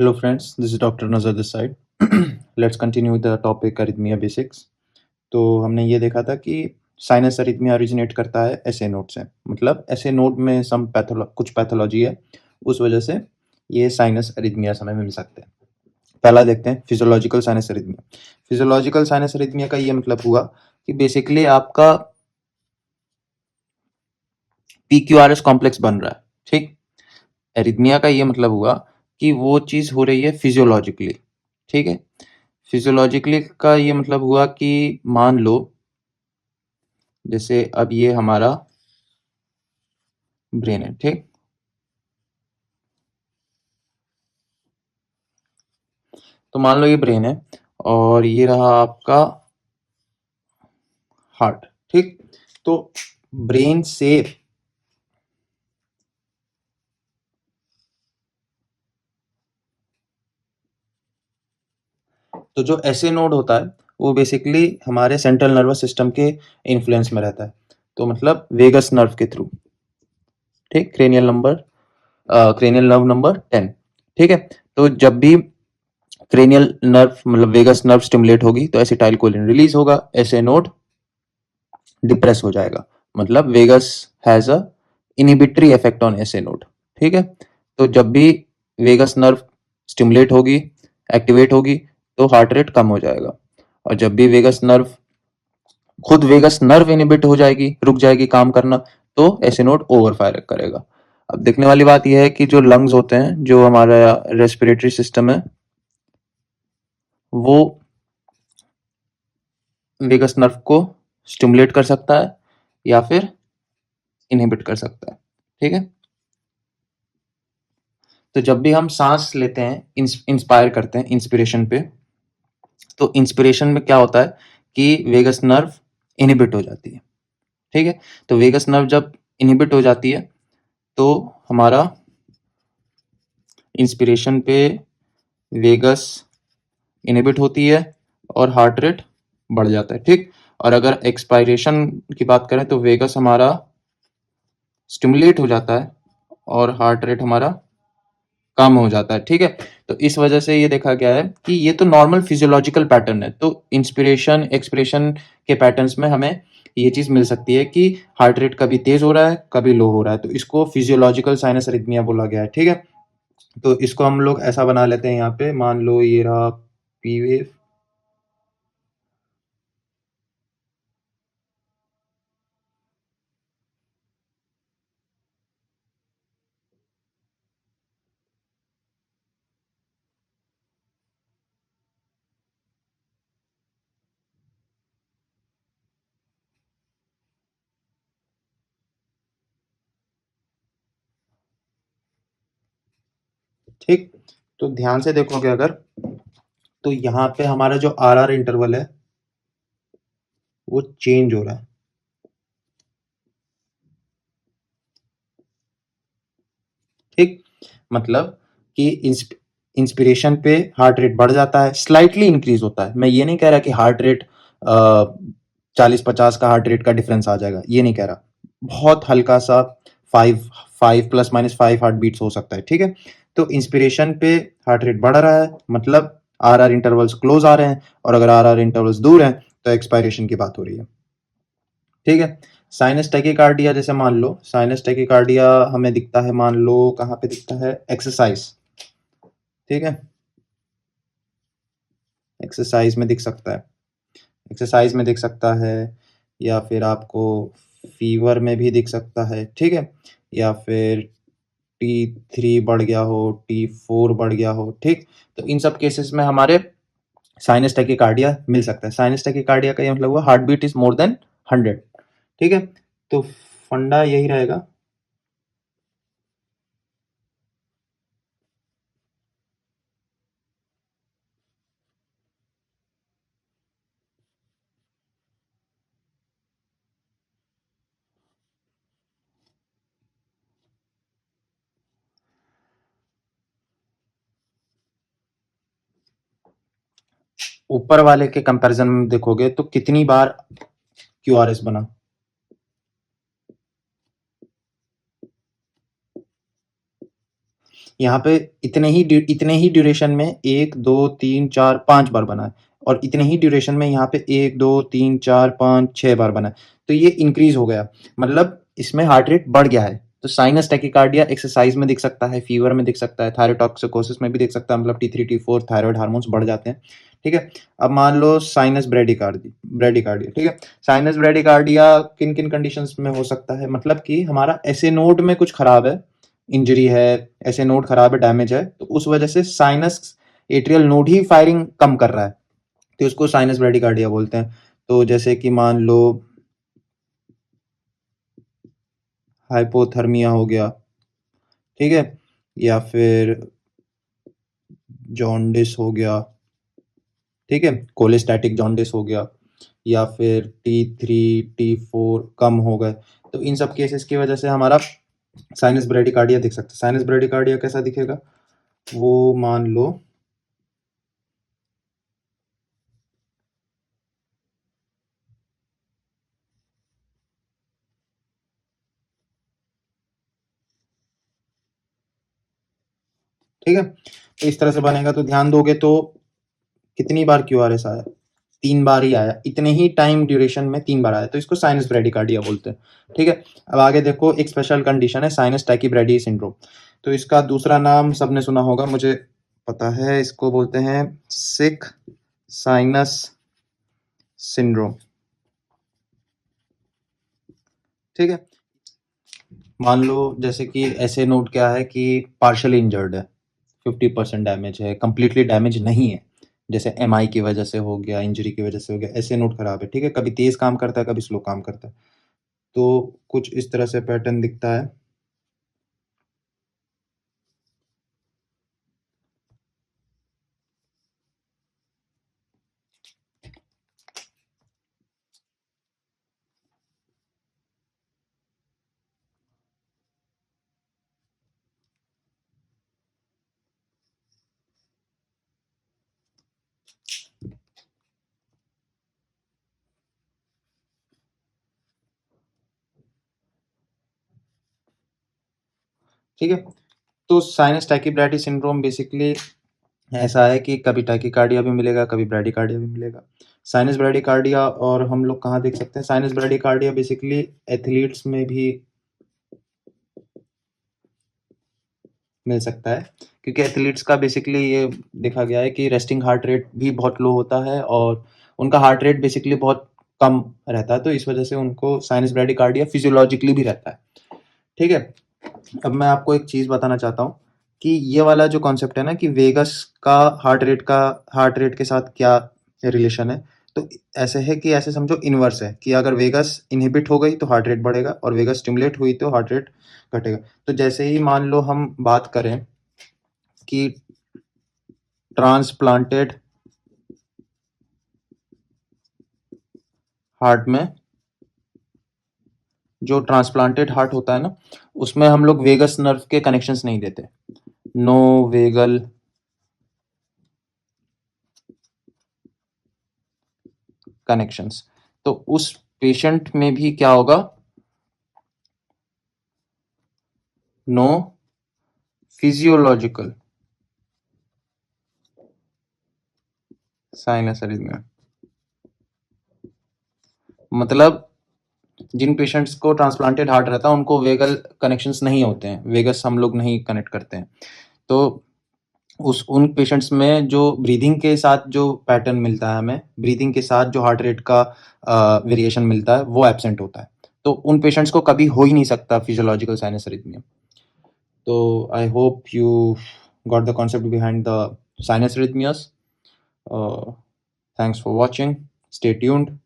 Hello friends, this is Dr. Nazar this side. Let's continue with the topic arrhythmia basics. तो हमने ये देखा था कि साइनस अरिथमिया ओरिजिनेट करता है एसए नोड से, मतलब एसए नोड में कुछ पैथोलॉजी है, उस वजह से ये साइनस अरिथमिया हमें मिल सकते हैं। पहला देखते हैं physiological sinus arrhythmia. Physiological sinus arrhythmia का ये मतलब हुआ कि बेसिकली आपका पीक्यूआरएस कॉम्प्लेक्स बन रहा है, ठीक। एरिथमिया का ये मतलब हुआ कि वो चीज़ हो रही है फिजियोलॉजिकली, ठीक है। फिजियोलॉजिकली का ये मतलब हुआ कि मान लो जैसे अब ये हमारा ब्रेन है, ठीक। तो मान लो ये ब्रेन है और ये रहा आपका हार्ट, ठीक। तो ब्रेन से तो जो एसए नोड होता है वो बेसिकली हमारे सेंट्रल नर्वस सिस्टम के इन्फ्लुएंस में रहता है, तो मतलब वेगस नर्व के थ्रू, ठीक। क्रेनियल नर्व नंबर 10, ठीक है। तो जब भी क्रेनियल नर्व मतलब वेगस नर्व स्टिमुलेट होगी तो एसिटाइलकोलिन रिलीज होगा, एसए नोड डिप्रेस हो जाएगा, मतलब vagus has a inhibitory effect on SA node, ठीक है। तो जब भी वेगस नर्व स्टिमुलेट होगी, एक्टिवेट होगी, तो हार्ट रेट कम हो जाएगा, और जब भी वेगस नर्व इनहिबिट हो जाएगी, रुक जाएगी काम करना, तो एसए नोड ओवर फायर करेगा। अब देखने वाली बात यह है कि जो लंग्स होते हैं, जो हमारा रेस्पिरेटरी सिस्टम है, वो वेगस नर्व को स्टिमुलेट कर सकता है या फिर इनहिबिट कर सकता है, ठीक है। तो जब भी हम सांस लेते हैं, इंस्पायर करते हैं इंस्पिरेशन पे, तो इंस्पिरेशन में क्या होता है कि वेगस नर्व इनहिबिट हो जाती है, ठीक है। तो वेगस नर्व जब इनहिबिट हो जाती है तो हमारा इंस्पिरेशन पे वेगस इनहिबिट होती है और हार्ट रेट बढ़ जाता है, ठीक। और अगर एक्सपायरेशन की बात करें तो वेगस हमारा स्टिमुलेट हो जाता है और हार्ट रेट हमारा कम हो जाता है, ठीक है। तो इस वजह से ये देखा गया है कि ये तो नॉर्मल फिजियोलॉजिकल पैटर्न है, तो इंस्पिरेशन एक्सप्रेशन के पैटर्न्स में हमें ये चीज मिल सकती है कि हार्ट रेट कभी तेज हो रहा है, कभी लो हो रहा है, तो इसको फिजियोलॉजिकल साइनस अरिथमिया बोला गया है, ठीक है। तो इसको हम लोग ऐसा बना लेते हैं, यहाँ पे मान लो ये रहा पी वेव, ठीक। तो ध्यान से देखोगे अगर, तो यहाँ पे हमारा जो आर आर इंटरवल है वो चेंज हो रहा है, ठीक। मतलब कि इंस्पिरेशन पे हार्ट रेट बढ़ जाता है, स्लाइटली इंक्रीज होता है। मैं ये नहीं कह रहा कि हार्ट रेट 40-50 का हार्ट रेट का डिफरेंस आ जाएगा, ये नहीं कह रहा। बहुत हल्का सा 5 ±5 हार्ट बीट्स हो सकता है, ठीक है। तो इंस्पिरेशन पे हार्ट रेट बढ़ रहा है, मतलब आर आर इंटरवल्स क्लोज आ रहे हैं, और अगर आर आर इंटरवल्स दूर हैं तो एक्सपायरेशन की बात हो रही है, ठीक है। साइनस टैकीकार्डिया जैसे मान लो, साइनस टैकीकार्डिया हमें दिखता है, मान लो कहाँ पे दिखता है, एक्सरसाइज, ठीक है। एक्सरसाइज में दिख सकता है, एक्सरसाइज में दिख सकता है, या फिर आपको फीवर में भी दिख सकता है, ठीक है। या फिर T3 बढ़ गया हो, T4 बढ़ गया हो, ठीक। तो इन सब केसेस में हमारे साइनस टैकीकार्डिया मिल सकता है। साइनस टैकीकार्डिया का ये मतलब हुआ heart beat is more than 100, ठीक है। तो फंडा यही रहेगा। ऊपर वाले के कंपैरिजन में देखोगे तो कितनी बार क्यूआरएस बना, यहाँ पे इतने ही ड्यूरेशन में 1 2 3 4 5 बार बना है, और इतने ही ड्यूरेशन में यहाँ पे 1 2 3 4 5 6 बार बना है। तो ये इंक्रीज हो गया, मतलब इसमें हार्ट रेट बढ़ गया है। तो साइनस टैकिकार्डिया एक्सरसाइज में दिख सकता है, फीवर में दिख सकता है, थायरोटॉक्सिकोसिस में भी दिख सकता है, मतलब T3 T4 थायराइड हार्मोन्स बढ़ जाते हैं। ठीक है। अब मान लो साइनस ब्रेडिकार्डिया, ठीक है। साइनस ब्रेडिकार्डिया किन किन कंडीशंस में हो सकता है, मतलब कि हमारा ऐसे नोड में कुछ खराब है, इंजरी है, ऐसे नोड खराब है, डैमेज है, तो उस वजह से साइनस एट्रियल नोड ही फायरिंग कम कर रहा है, तो उसको साइनस ब्रेडिकार्डिया बोलते हैं। तो जैसे कि मान लो हाइपोथर्मिया हो गया, ठीक है, या फिर जॉन्डिस हो गया, ठीक है, कोलेस्टैटिक जॉन्डिस हो गया, या फिर T3 T4 कम हो गए, तो इन सब केसेस की वजह से हमारा साइनस ब्रेडिकार्डिया दिख सकता है। साइनस ब्रेडिकार्डिया कैसा दिखेगा, वो मान लो ठीक है, तो इस तरह से बनेगा। तो ध्यान दोगे तो कितनी बार QRS आया, 3 बार ही आया, इतने ही टाइम ड्यूरेशन में 3 बार आया, तो इसको साइनस ब्रेडिकार्डिया बोलते हैं। ठीक है। अब आगे देखो, एक स्पेशल कंडीशन है साइनस टैकीब्रेडी सिंड्रोम। तो इसका दूसरा नाम सबने सुना होगा, मुझे पता है, इसको बोलते हैं सिक साइनस सिंड्रोम। ठीक है। मान लो जैसे कि ऐसे नोट क्या है कि पार्शियली इंजर्ड है, 50% डैमेज है, कंप्लीटली डैमेज नहीं है, जैसे MI की वजह से हो गया, इंजरी की वजह से हो गया, ऐसे नोट खराब है। ठीक है, कभी तेज काम करता है, कभी स्लो काम करता है, तो कुछ इस तरह से पैटर्न दिखता है। ठीक है। तो साइनस टैकीब्रैडी सिंड्रोम बेसिकली ऐसा है कि कभी टैकीकार्डिया भी मिलेगा, कभी ब्रैडीकार्डिया भी मिलेगा। साइनस ब्रैडीकार्डिया और हम लोग कहाँ देख सकते हैं, साइनस ब्रैडीकार्डिया बेसिकली एथलीट्स में भी मिल सकता है, क्योंकि एथलीट्स का बेसिकली ये देखा गया है कि रेस्टिंग हार्ट रेट भी बहुत लो होता है, और उनका हार्ट रेट बेसिकली बहुत कम रहता है, तो इस वजह से उनको साइनस ब्रैडीकार्डिया फिजियोलॉजिकली भी रहता है। ठीक है। अब मैं आपको एक चीज बताना चाहता हूँ कि ये वाला जो कॉन्सेप्ट है ना, कि वेगस का हार्ट रेट के साथ क्या रिलेशन है, तो ऐसे है कि ऐसे समझो इनवर्स है, कि अगर वेगस इनहिबिट हो गई तो हार्ट रेट बढ़ेगा, और वेगस स्टिमुलेट हुई तो हार्ट रेट घटेगा। तो जैसे ही मान लो हम बात करें कि ट्रांसप्लांटेड हार्ट में, जो ट्रांसप्लांटेड हार्ट होता है ना, उसमें हम लोग वेगस नर्व के कनेक्शंस नहीं देते, नो वेगल कनेक्शंस। तो उस पेशेंट में भी क्या होगा, नो फिजियोलॉजिकल साइनस अरिथमिया। मतलब जिन पेशेंट्स को ट्रांसप्लांटेड हार्ट रहता है उनको वेगल कनेक्शंस नहीं होते हैं, वेगस हम लोग नहीं कनेक्ट करते हैं, तो उस उन पेशेंट्स में जो ब्रीदिंग के साथ जो पैटर्न मिलता है, हमें ब्रीदिंग के साथ जो हार्ट रेट का वेरिएशन मिलता है, वो एब्सेंट होता है, तो उन पेशेंट्स को कभी हो ही नहीं सकता फिजियोलॉजिकल साइनस अरिथमिया। तो I hope you got the concept behind the sinus arrhythmias. Thanks for watching, stay tuned.